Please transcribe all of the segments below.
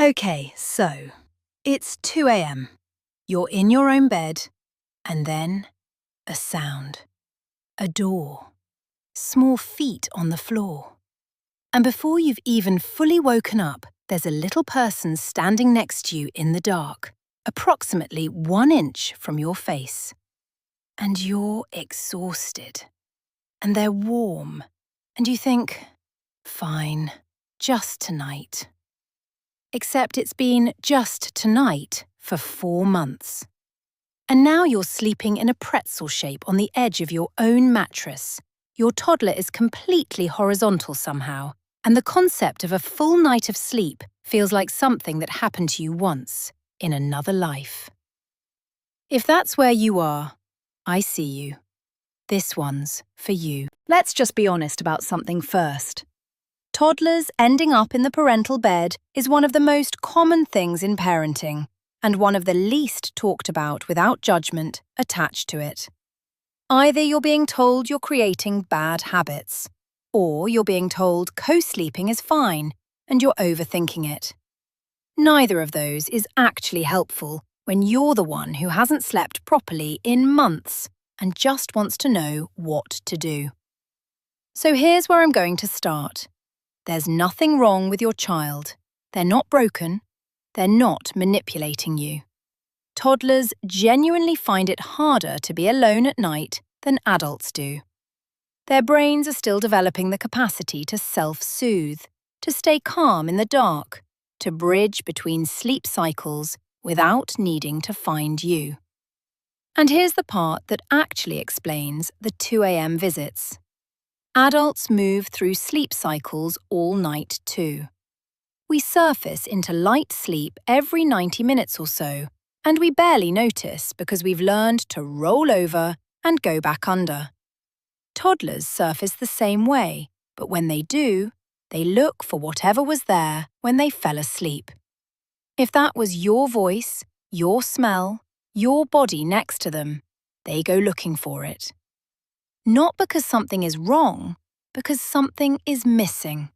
Okay, so it's 2 a.m. You're in your own bed, and then a sound. A door. Small feet on the floor. And before you've even fully woken up, there's a little person standing next to you in the dark, approximately 1 inch from your face. And you're exhausted. And they're warm. And you think, fine, just tonight. Except it's been just tonight for 4 months. And now you're sleeping in a pretzel shape on the edge of your own mattress. Your toddler is completely horizontal somehow, and the concept of a full night of sleep feels like something that happened to you once, in another life. If that's where you are, I see you. This one's for you. Let's just be honest about something first. Toddlers ending up in the parental bed is one of the most common things in parenting, and one of the least talked about without judgment attached to it. Either you're being told you're creating bad habits, or you're being told co-sleeping is fine and you're overthinking it. Neither of those is actually helpful when you're the one who hasn't slept properly in months and just wants to know what to do. So here's where I'm going to start. There's nothing wrong with your child. They're not broken. They're not manipulating you. Toddlers genuinely find it harder to be alone at night than adults do. Their brains are still developing the capacity to self-soothe, to stay calm in the dark, to bridge between sleep cycles without needing to find you. And here's the part that actually explains the 2 a.m. visits. Adults move through sleep cycles all night too. We surface into light sleep every 90 minutes or so, and we barely notice because we've learned to roll over and go back under. Toddlers surface the same way, but when they do, they look for whatever was there when they fell asleep. If that was your voice, your smell, your body next to them, they go looking for it. Not because something is wrong, because something is missing.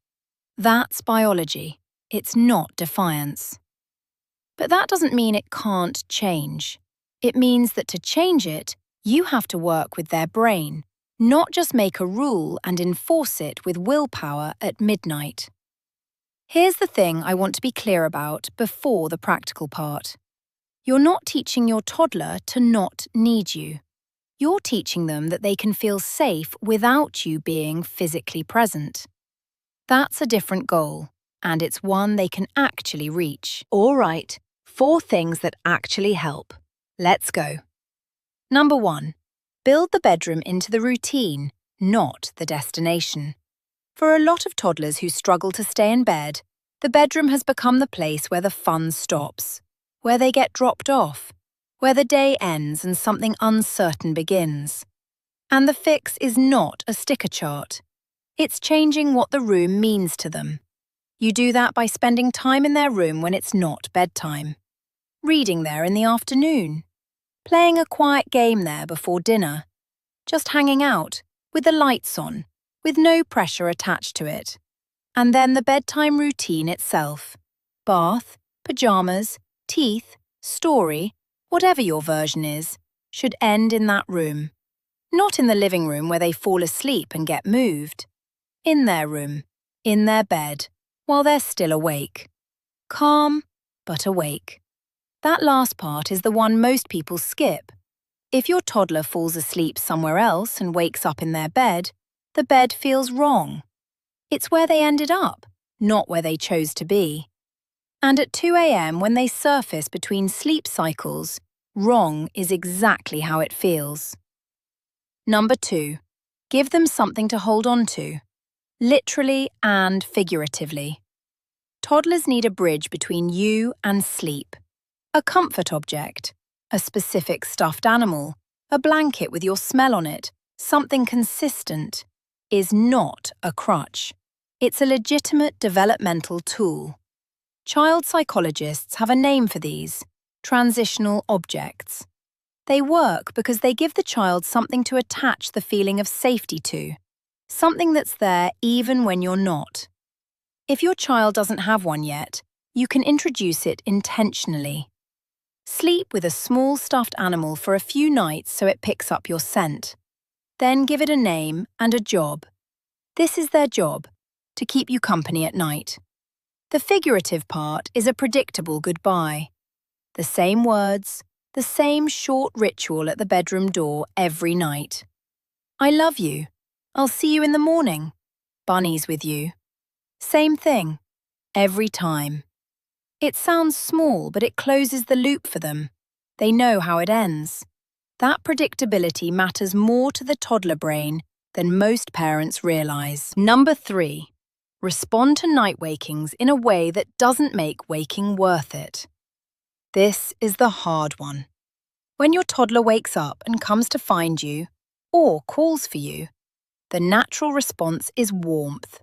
That's biology. It's not defiance. But that doesn't mean it can't change. It means that to change it, you have to work with their brain, not just make a rule and enforce it with willpower at midnight. Here's the thing I want to be clear about before the practical part. You're not teaching your toddler to not need you. You're teaching them that they can feel safe without you being physically present. That's a different goal, and it's one they can actually reach. All right, 4 things that actually help. Let's go. Number 1. Build the bedroom into the routine, not the destination. For a lot of toddlers who struggle to stay in bed, the bedroom has become the place where the fun stops, where they get dropped off, where the day ends and something uncertain begins. And the fix is not a sticker chart. It's changing what the room means to them. You do that by spending time in their room when it's not bedtime, reading there in the afternoon, playing a quiet game there before dinner, just hanging out, with the lights on, with no pressure attached to it. And then the bedtime routine itself. Bath, pajamas, teeth, story, whatever your version is, should end in that room. Not in the living room where they fall asleep and get moved. In their room, in their bed, while they're still awake. Calm, but awake. That last part is the one most people skip. If your toddler falls asleep somewhere else and wakes up in their bed, the bed feels wrong. It's where they ended up, not where they chose to be. And at 2 a.m. when they surface between sleep cycles, wrong is exactly how it feels. Number 2. Give them something to hold on to, literally and figuratively. Toddlers need a bridge between you and sleep. A comfort object, a specific stuffed animal, a blanket with your smell on it, something consistent, is not a crutch. It's a legitimate developmental tool. Child psychologists have a name for these: transitional objects. They work because they give the child something to attach the feeling of safety to, something that's there even when you're not. If your child doesn't have one yet, You can introduce it intentionally. Sleep with a small stuffed animal for a few nights so it picks up your scent. Then give it a name and a job. This is their job, to keep you company at night. The figurative part is a predictable goodbye. The same words, the same short ritual at the bedroom door every night. I love you. I'll see you in the morning. Bunny's with you. Same thing, every time. It sounds small, but it closes the loop for them. They know how it ends. That predictability matters more to the toddler brain than most parents realize. Number 3. Respond to night wakings in a way that doesn't make waking worth it. This is the hard one. When your toddler wakes up and comes to find you, or calls for you, the natural response is warmth.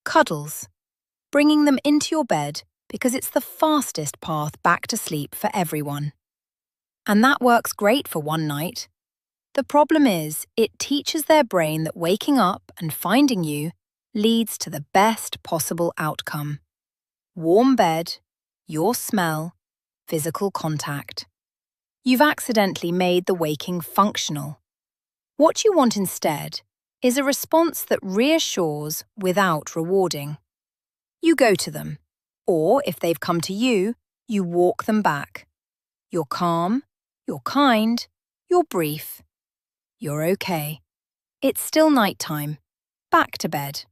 Cuddles. Bringing them into your bed because it's the fastest path back to sleep for everyone. And that works great for one night. The problem is, it teaches their brain that waking up and finding you leads to the best possible outcome. Warm bed, your smell, physical contact. You've accidentally made the waking functional. What you want instead is a response that reassures without rewarding. You go to them, or if they've come to you, you walk them back. You're calm, you're kind, you're brief. You're okay. It's still nighttime. Back to bed.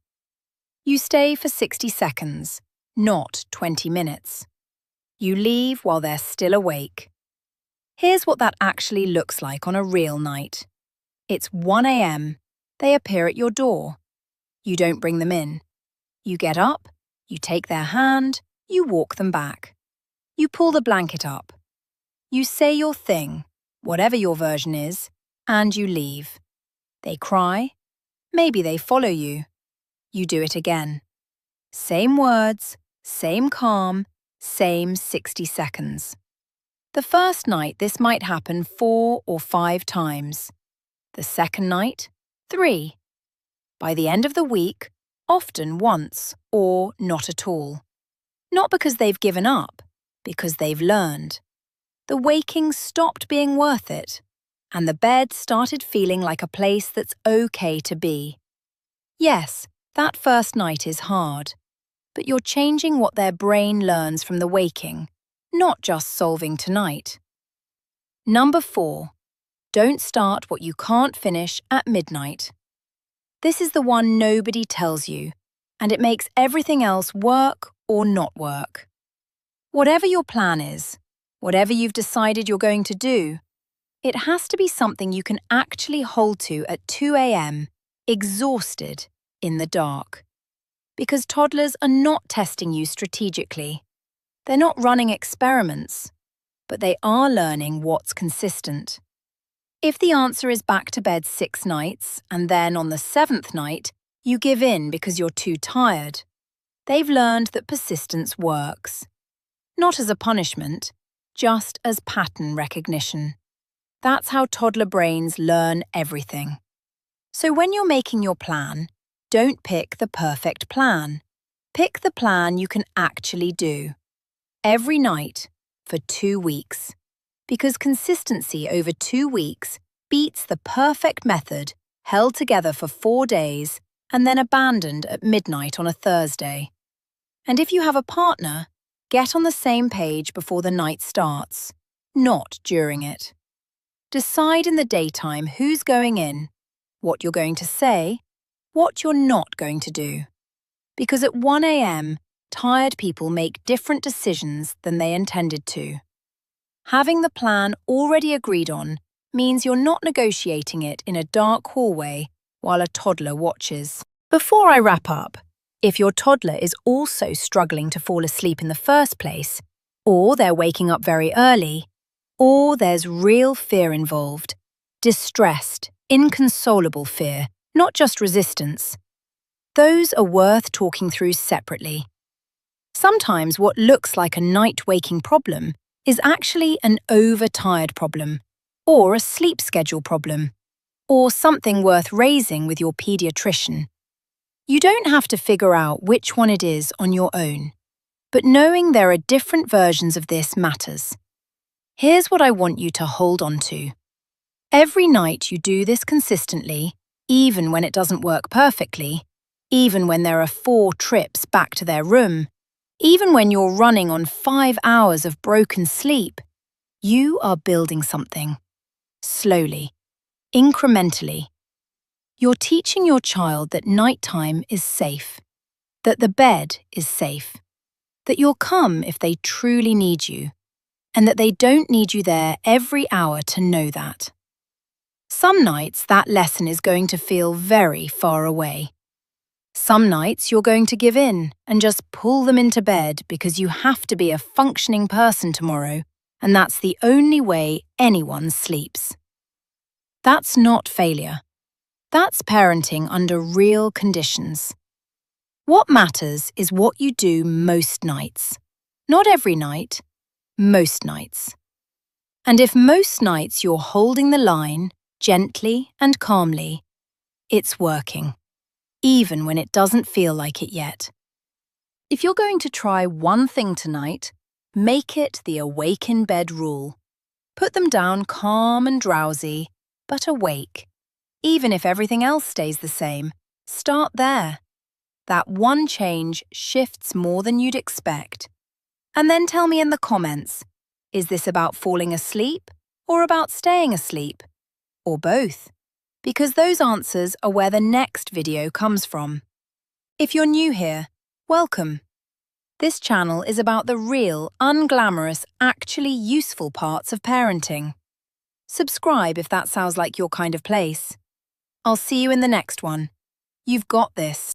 You stay for 60 seconds, not 20 minutes. You leave while they're still awake. Here's what that actually looks like on a real night. It's 1 a.m. They appear at your door. You don't bring them in. You get up, you take their hand, you walk them back. You pull the blanket up. You say your thing, whatever your version is, and you leave. They cry. Maybe they follow you. You do it again. Same words, same calm, same 60 seconds. The first night this might happen 4 or 5 times. The second night, 3. By the end of the week, often once or not at all. Not because they've given up, because they've learned. The waking stopped being worth it, and the bed started feeling like a place that's okay to be. Yes, that first night is hard, but you're changing what their brain learns from the waking, not just solving tonight. Number 4. Don't start what you can't finish at midnight. This is the one nobody tells you, and it makes everything else work or not work. Whatever your plan is, whatever you've decided you're going to do, it has to be something you can actually hold to at 2 a.m., exhausted, in the dark. Because toddlers are not testing you strategically. They're not running experiments, but they are learning what's consistent. If the answer is back to bed 6 nights, and then on the 7th night, you give in because you're too tired, they've learned that persistence works. Not as a punishment, just as pattern recognition. That's how toddler brains learn everything. So when you're making your plan, don't pick the perfect plan. Pick the plan you can actually do. Every night, for 2 weeks. Because consistency over 2 weeks beats the perfect method held together for 4 days and then abandoned at midnight on a Thursday. And if you have a partner, get on the same page before the night starts, not during it. Decide in the daytime who's going in, what you're going to say, what you're not going to do. Because at 1 a.m., tired people make different decisions than they intended to. Having the plan already agreed on means you're not negotiating it in a dark hallway while a toddler watches. Before I wrap up, if your toddler is also struggling to fall asleep in the first place, or they're waking up very early, or there's real fear involved, distressed, inconsolable fear, not just resistance, those are worth talking through separately. Sometimes what looks like a night-waking problem is actually an overtired problem, or a sleep schedule problem, or something worth raising with your pediatrician. You don't have to figure out which one it is on your own. But knowing there are different versions of this matters. Here's what I want you to hold on to. Every night you do this consistently, even when it doesn't work perfectly, even when there are 4 trips back to their room, even when you're running on 5 hours of broken sleep, you are building something. Slowly, incrementally. You're teaching your child that nighttime is safe, that the bed is safe, that you'll come if they truly need you, and that they don't need you there every hour to know that. Some nights that lesson is going to feel very far away. Some nights you're going to give in and just pull them into bed because you have to be a functioning person tomorrow, and that's the only way anyone sleeps. That's not failure. That's parenting under real conditions. What matters is what you do most nights. Not every night, most nights. And if most nights you're holding the line, gently and calmly, it's working, even when it doesn't feel like it yet. If you're going to try one thing tonight, make it the awake in bed rule. Put them down calm and drowsy, but awake. Even if everything else stays the same, start there. That one change shifts more than you'd expect. And then tell me in the comments, is this about falling asleep or about staying asleep? Or both? Because those answers are where the next video comes from. If you're new here, welcome. This channel is about the real, unglamorous, actually useful parts of parenting. Subscribe if that sounds like your kind of place. I'll see you in the next one. You've got this.